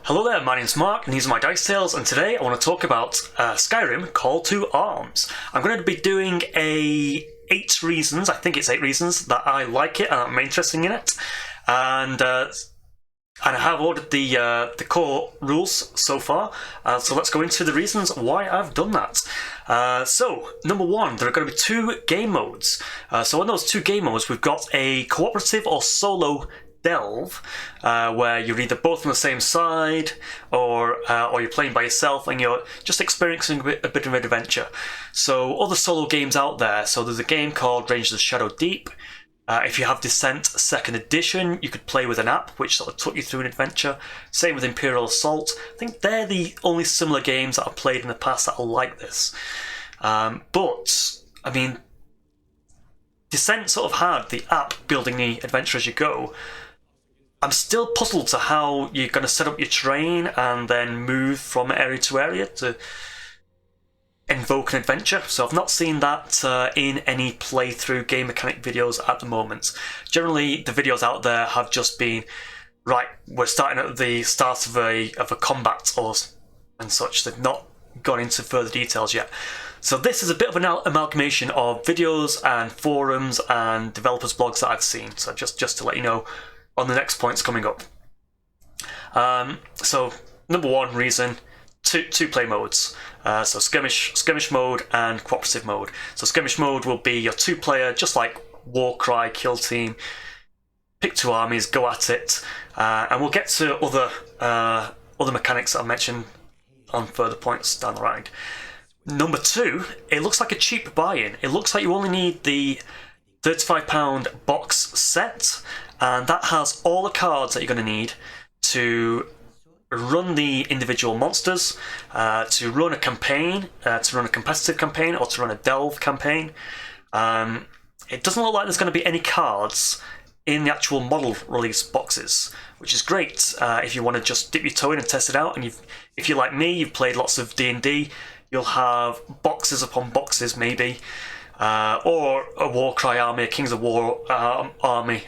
Hello there, my name's Mark and these are my Dice Tales, and today I want to talk about Skyrim Call to Arms. I'm going to be doing I think it's 8 reasons that I like it and I'm interested in it. And I have ordered the core rules so far, so let's go into the reasons why I've done that. So, number 1, there are going to be 2 game modes. So in those 2 game modes, we've got a cooperative or solo delve, where you're either both on the same side, or you're playing by yourself and you're just experiencing a bit of an adventure. So other solo games out there, so there's a game called Rangers of the Shadow Deep. If you have Descent 2nd Edition, you could play with an app which sort of took you through an adventure. Same with Imperial Assault. I think they're the only similar games that I've played in the past that are like this. But, I mean, Descent sort of had the app building the adventure as you go. I'm still puzzled to how you're going to set up your terrain and then move from area to area to invoke an adventure. So I've not seen that in any playthrough game mechanic videos at the moment. Generally, the videos out there have just been, right, we're starting at the start of a combat and such. They've not gone into further details yet. So this is a bit of an amalgamation of videos and forums and developers' blogs that I've seen. So just to let you know on the next points coming up. So number 1 reason, two play modes. So skirmish mode and cooperative mode. So skirmish mode will be your 2-player, just like Warcry, Kill Team. Pick 2 armies, go at it, and we'll get to other mechanics that I'll mention on further points down the line. Number 2, it looks like a cheap buy-in. It looks like you only need the £35 box set, and that has all the cards that you're going to need to run the individual monsters, to run a campaign, to run a competitive campaign, or to run a delve campaign. It doesn't look like there's going to be any cards in the actual model release boxes, which is great if you want to just dip your toe in and test it out. And if you're like me, you've played lots of D&D, you'll have boxes upon boxes maybe, or a Warcry army, a Kings of War army,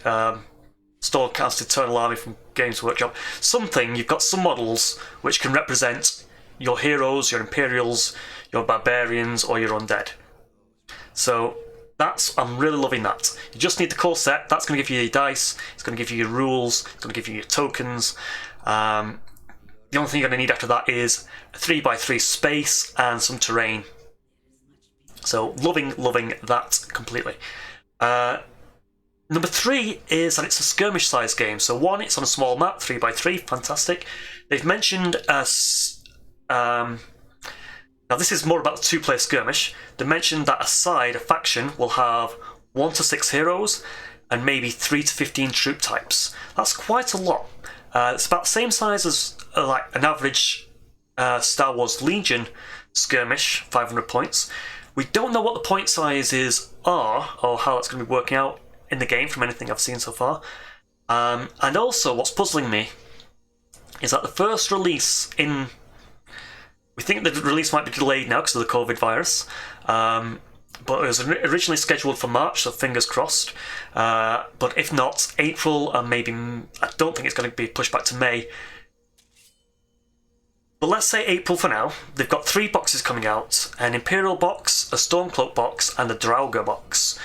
Stormcast Eternal Army from Games Workshop. Something, you've got some models which can represent your heroes, your Imperials, your Barbarians, or your Undead. So I'm really loving that. You just need the core set. That's going to give you your dice, it's going to give you your rules, it's going to give you your tokens. The only thing you're going to need after that is a 3x3 space and some terrain. So loving that completely. Number 3 is that it's a skirmish size game. So 1, it's on a small map, 3x3, fantastic. They've mentioned now this is more about the 2-player skirmish. They mentioned that a faction will have 1 to 6 heroes and maybe 3 to 15 troop types. That's quite a lot. It's about the same size as like an average Star Wars Legion skirmish, 500 points. We don't know what the point sizes are or how that's going to be working out in the game from anything I've seen so far. And also, what's puzzling me is that the first release we think the release might be delayed now because of the COVID virus, but it was originally scheduled for March, so fingers crossed. But if not, April, and maybe, I don't think it's going to be pushed back to May. But let's say April for now. They've got 3 boxes coming out: an Imperial box, a Stormcloak box, and a Draugr box.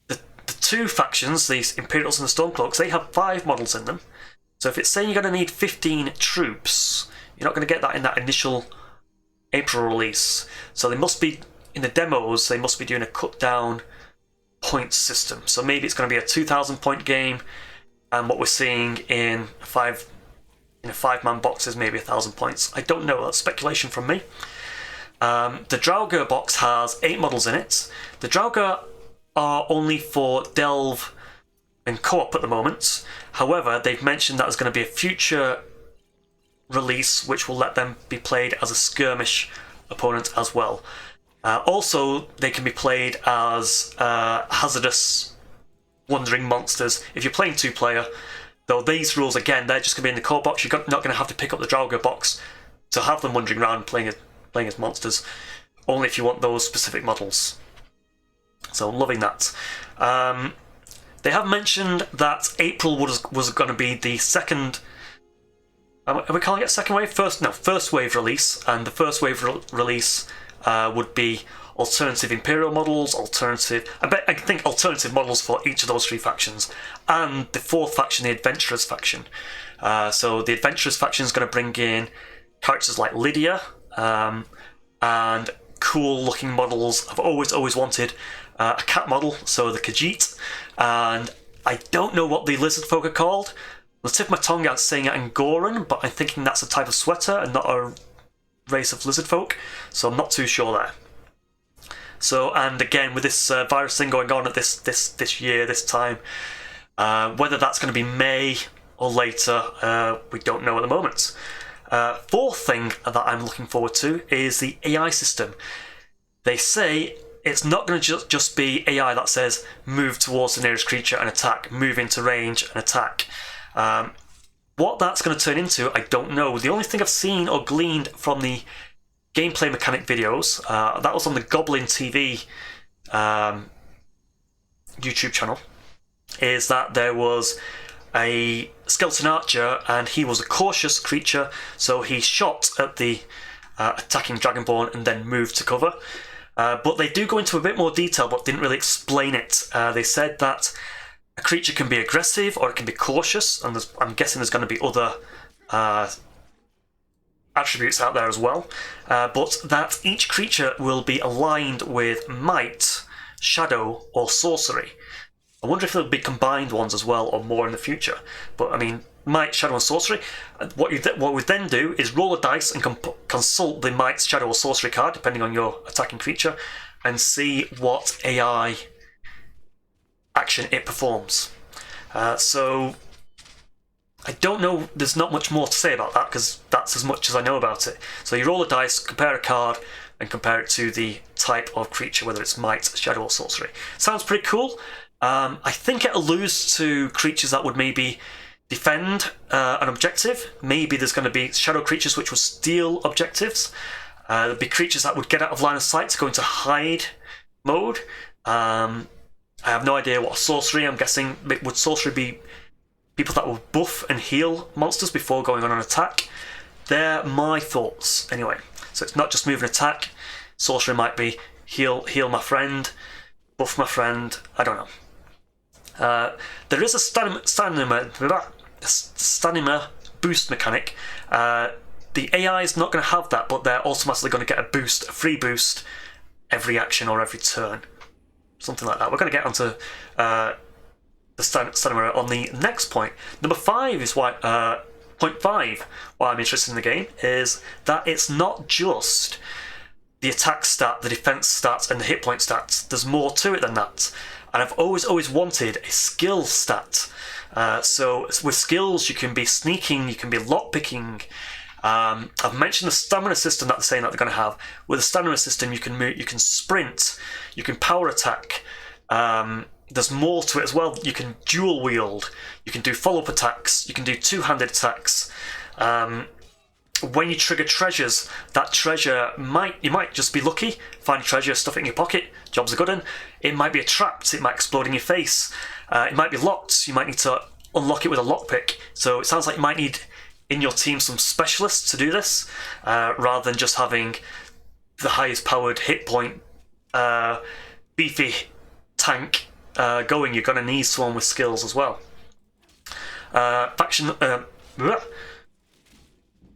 The 2 factions, these Imperials and the Stormcloaks, they have 5 models in them. So if it's saying you're going to need 15 troops, you're not going to get that in that initial April release. So they must be, in the demos, they must be doing a cut down point system. So maybe it's going to be a 2,000 point game, and what we're seeing in a 5-man box is maybe 1,000 points. I don't know, that's speculation from me. The Draugr box has 8 models in it. The Draugr are only for delve and co-op at the moment. However, they've mentioned that there's going to be a future release which will let them be played as a skirmish opponent as well. Also, they can be played as hazardous wandering monsters if you're playing 2-player. Though these rules, again, they're just going to be in the core box. You're not going to have to pick up the Draugr box to have them wandering around playing as monsters, only if you want those specific models. So I'm loving that. They have mentioned that April was going to be the second Are we calling it second wave? First wave release, and the first wave release would be alternative Imperial models, I think alternative models for each of those three factions, and the fourth faction, the Adventurers faction. So the Adventurers faction is going to bring in characters like Lydia, and cool-looking models. I've always wanted a cat model, so the Khajiit, and I don't know what the lizard folk are called. On the tip of my tongue, I'm saying Angoran, but I'm thinking that's a type of sweater and not a race of lizard folk, so I'm not too sure there. So, and again, with this virus thing going on at this year, this time, whether that's going to be May or later, we don't know at the moment. Fourth thing that I'm looking forward to is the AI system. They say it's not going to just be AI that says move towards the nearest creature and attack, move into range and attack. What that's going to turn into, I don't know. The only thing I've seen or gleaned from the gameplay mechanic videos, that was on the Goblin TV YouTube channel, is that there was a skeleton archer and he was a cautious creature, so he shot at the attacking Dragonborn and then moved to cover. But they do go into a bit more detail, but didn't really explain it. They said that a creature can be aggressive or it can be cautious, and I'm guessing there's going to be other attributes out there as well, but that each creature will be aligned with might, shadow, or sorcery. I wonder if there'll be combined ones as well, or more in the future. But I mean, might, shadow, and sorcery. What we then do is roll a dice and consult the might, shadow, or sorcery card, depending on your attacking creature, and see what AI action it performs. So I don't know, there's not much more to say about that, because that's as much as I know about it. So you roll a dice, compare a card, and compare it to the type of creature, whether it's might, shadow, or sorcery. Sounds pretty cool. I think it alludes to creatures that would maybe defend an objective. Maybe there's going to be shadow creatures which will steal objectives. There'll be creatures that would get out of line of sight to go into hide mode. I have no idea what sorcery. I'm guessing, would sorcery be people that will buff and heal monsters before going on an attack? They're my thoughts anyway. So it's not just move and attack. Sorcery might be heal my friend, buff my friend, I don't know. There is a stamina boost mechanic. The AI is not going to have that, but they're automatically going to get a free boost every action or every turn. Something like that. We're going to get onto the stamina on the next point. Number 5 is why point 5, why I'm interested in the game, is that it's not just the attack stat, the defense stats, and the hit point stats. There's more to it than that. And I've always wanted a skill stat. So with skills, you can be sneaking, you can be lockpicking. I've mentioned the stamina system that they're saying that they're going to have. With the stamina system, you can move, you can sprint, you can power attack. There's more to it as well. You can dual wield, you can do follow-up attacks, you can do two-handed attacks. When you trigger treasures, that treasure you might just be lucky, find a treasure, stuff it in your pocket, job's a good one. It might be a trapped, it might explode in your face. It might be locked, you might need to unlock it with a lockpick. So it sounds like you might need in your team some specialists to do this, rather than just having the highest powered hit point, beefy tank going. You're going to need someone with skills as well.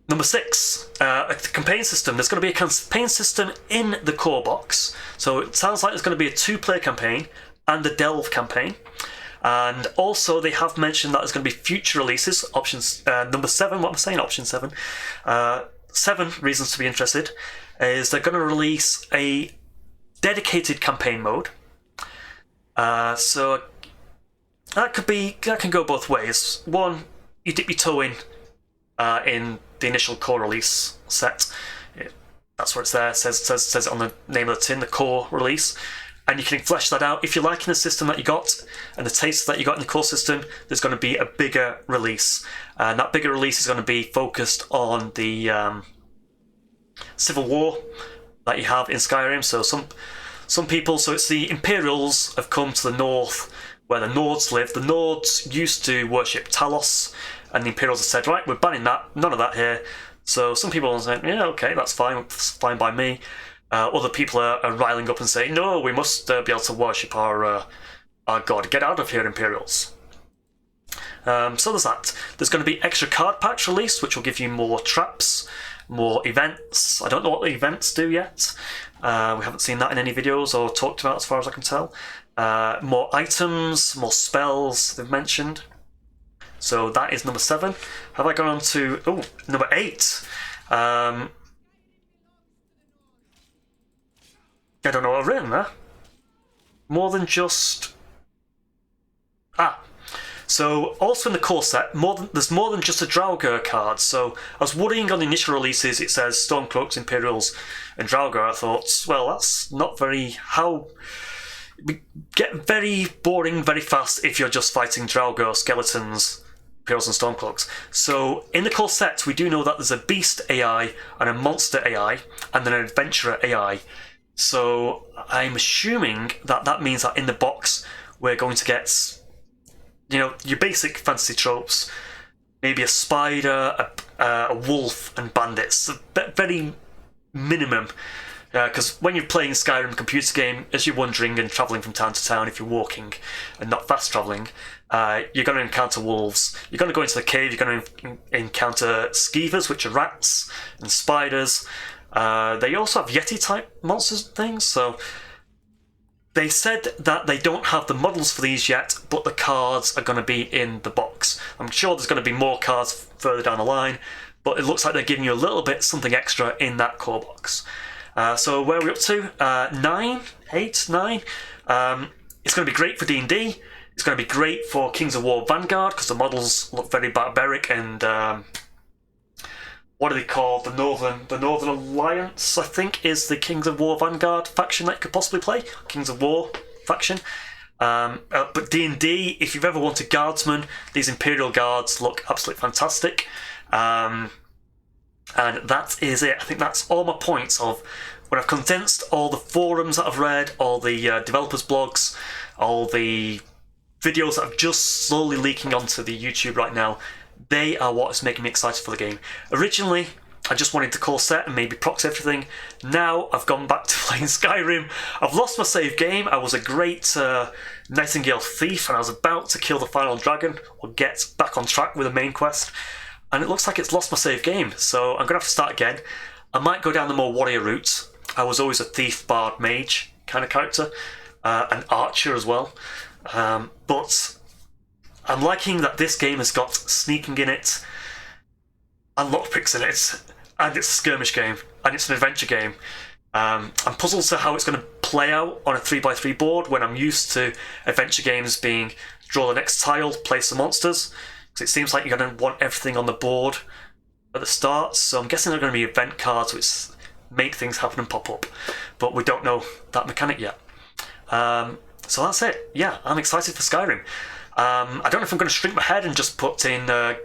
Number 6, a campaign system. There's going to be a campaign system in the core box. So it sounds like there's going to be a 2-player campaign and a delve campaign. And also they have mentioned that there's going to be future releases. Options number 7, what am I saying? Option 7. 7 reasons to be interested is they're going to release a dedicated campaign mode. So that can go both ways. One, you dip your toe in the initial core release set. That's where it's there. It says it on the name of the tin, the core release. And you can flesh that out. If you're liking the system that you got and the taste that you got in the core system, there's going to be a bigger release. And that bigger release is going to be focused on the civil war that you have in Skyrim. So some people, so it's the Imperials have come to the north where the Nords live. The Nords used to worship Talos. and the Imperials have said, right, we're banning that, none of that here. So some people are saying, yeah, okay, that's fine by me. Other people are riling up and saying, no, we must be able to worship our god. Get out of here, Imperials. So there's that. There's going to be extra card packs released, which will give you more traps, more events. I don't know what the events do yet. We haven't seen that in any videos or talked about as far as I can tell. More items, more spells they've mentioned. So that is number 7. Have I gone on to number 8? I don't know what I've written there. More than just... So also in the core set, there's more than just a Draugr card. So I was worrying on the initial releases, it says Stormcloaks, Imperials, and Draugr. I thought, well, that's not very... We get very boring very fast if you're just fighting Draugr, skeletons, Imperials and Stormcloaks. So in the core set, we do know that there's a Beast AI and a Monster AI and then an Adventurer AI. So I'm assuming that means that in the box we're going to get, you know, your basic fantasy tropes, maybe a spider, a wolf, and bandits. Very minimum. Because when you're playing a Skyrim computer game, as you're wandering and travelling from town to town, if you're walking and not fast travelling, you're going to encounter wolves. You're going to go into the cave, you're going to encounter skeevers, which are rats, and spiders. They also have Yeti-type monsters and things, so... They said that they don't have the models for these yet, but the cards are going to be in the box. I'm sure there's going to be more cards further down the line, but it looks like they're giving you a little bit something extra in that core box. So where are we up to? 9? 8? 9? It's going to be great for D&D. It's going to be great for Kings of War Vanguard, because the models look very barbaric and... what are they called? The Northern Alliance, I think, is the Kings of War Vanguard faction that you could possibly play. Kings of War faction. But D&D, if you've ever wanted guardsmen, these Imperial Guards look absolutely fantastic. And that is it. I think that's all my points of when I've condensed all the forums that I've read, all the developers' blogs, all the videos that are just slowly leaking onto the YouTube right now. They are what is making me excited for the game. Originally, I just wanted the core set and maybe proxy everything. Now I've gone back to playing Skyrim. I've lost my save game. I was a great Nightingale thief and I was about to kill the final dragon or get back on track with the main quest. And it looks like it's lost my save game, so I'm going to have to start again. I might go down the more warrior route. I was always a thief, bard, mage kind of character. An archer as well. But... I'm liking that this game has got sneaking in it, and lockpicks in it, and it's a skirmish game, and it's an adventure game. I'm puzzled to how it's going to play out on a 3x3 board when I'm used to adventure games being draw the next tile, place the monsters, because it seems like you're going to want everything on the board at the start, so I'm guessing there are going to be event cards which make things happen and pop up, but we don't know that mechanic yet. So that's it. Yeah, I'm excited for Skyrim. I don't know if I'm going to shrink my head and just put in the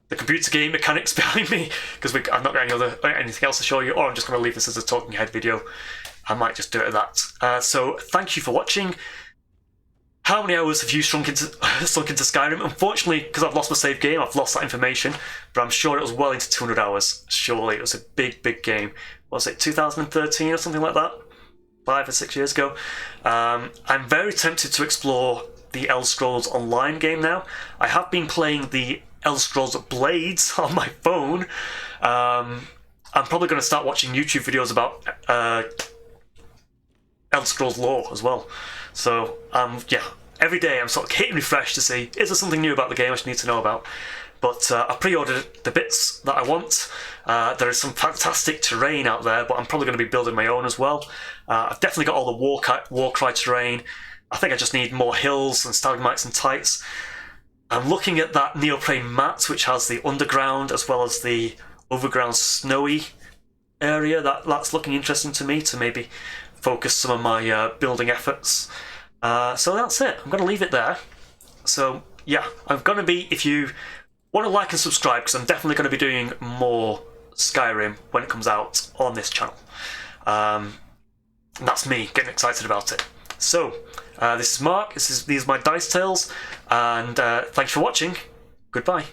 computer game mechanics behind me, because I've not got anything else to show you, or I'm just going to leave this as a talking head video. I might just do it at that. So thank you for watching. How many hours have you sunk into Skyrim? Unfortunately, because I've lost my save game, I've lost that information, but I'm sure it was well into 200 hours. Surely, it was a big game. Was it 2013 or something like that? 5 or 6 years ago. I'm very tempted to explore the Elder Scrolls Online game now. I have been playing the Elder Scrolls Blades on my phone. I'm probably going to start watching YouTube videos about Elder Scrolls lore as well. So, yeah, every day I'm sort of hitting refresh to see, is there something new about the game I should need to know about? But I pre-ordered the bits that I want. There is some fantastic terrain out there, but I'm probably going to be building my own as well. I've definitely got all the Warcry terrain. I think I just need more hills and stalagmites and tights. I'm looking at that neoprene mat, which has the underground as well as the overground snowy area. That's looking interesting to me, to maybe focus some of my building efforts. So that's it. I'm going to leave it there. So yeah, I'm going to be, if you want to like and subscribe, because I'm definitely going to be doing more Skyrim when it comes out on this channel. And that's me getting excited about it. So, this is Mark, these are my Dice Tales, and thanks for watching. Goodbye.